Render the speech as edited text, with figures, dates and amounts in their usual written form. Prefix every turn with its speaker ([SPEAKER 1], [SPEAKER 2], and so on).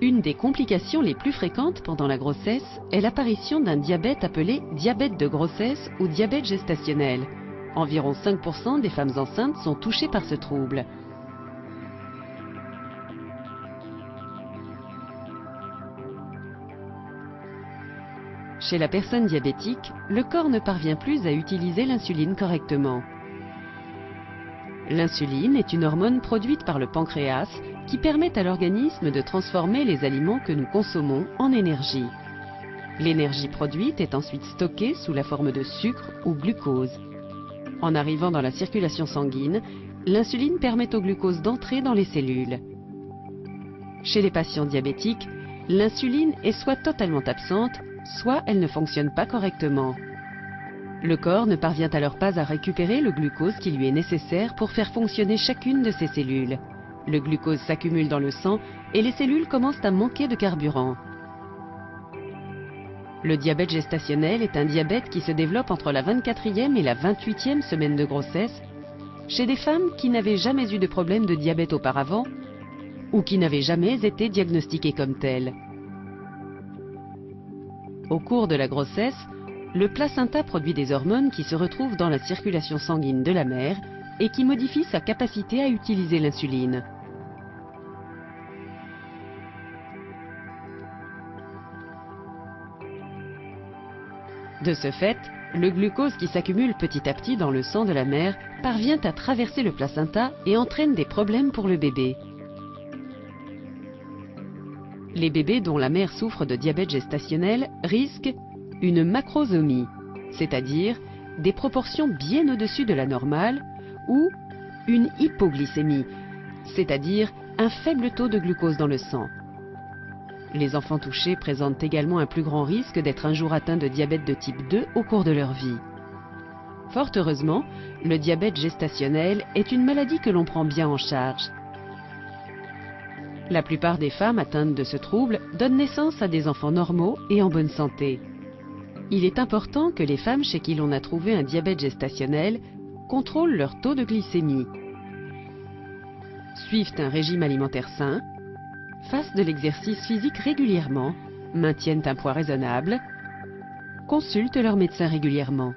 [SPEAKER 1] Une des complications les plus fréquentes pendant la grossesse est l'apparition d'un diabète appelé diabète de grossesse ou diabète gestationnel. Environ 5% des femmes enceintes sont touchées par ce trouble. Chez la personne diabétique, le corps ne parvient plus à utiliser l'insuline correctement. L'insuline est une hormone produite par le pancréas qui permet à l'organisme de transformer les aliments que nous consommons en énergie. L'énergie produite est ensuite stockée sous la forme de sucre ou glucose. En arrivant dans la circulation sanguine, l'insuline permet au glucose d'entrer dans les cellules. Chez les patients diabétiques, l'insuline est soit totalement absente, soit elle ne fonctionne pas correctement. Le corps ne parvient alors pas à récupérer le glucose qui lui est nécessaire pour faire fonctionner chacune de ses cellules. Le glucose s'accumule dans le sang et les cellules commencent à manquer de carburant. Le diabète gestationnel est un diabète qui se développe entre la 24e et la 28e semaine de grossesse chez des femmes qui n'avaient jamais eu de problème de diabète auparavant ou qui n'avaient jamais été diagnostiquées comme telles. Au cours de la grossesse, le placenta produit des hormones qui se retrouvent dans la circulation sanguine de la mère et qui modifient sa capacité à utiliser l'insuline. De ce fait, le glucose qui s'accumule petit à petit dans le sang de la mère parvient à traverser le placenta et entraîne des problèmes pour le bébé. Les bébés dont la mère souffre de diabète gestationnel risquent une macrosomie, c'est-à-dire des proportions bien au-dessus de la normale, ou une hypoglycémie, c'est-à-dire un faible taux de glucose dans le sang. Les enfants touchés présentent également un plus grand risque d'être un jour atteints de diabète de type 2 au cours de leur vie. Fort heureusement, le diabète gestationnel est une maladie que l'on prend bien en charge. La plupart des femmes atteintes de ce trouble donnent naissance à des enfants normaux et en bonne santé. Il est important que les femmes chez qui l'on a trouvé un diabète gestationnel contrôlent leur taux de glycémie, suivent un régime alimentaire sain, fassent de l'exercice physique régulièrement, maintiennent un poids raisonnable, consultent leur médecin régulièrement.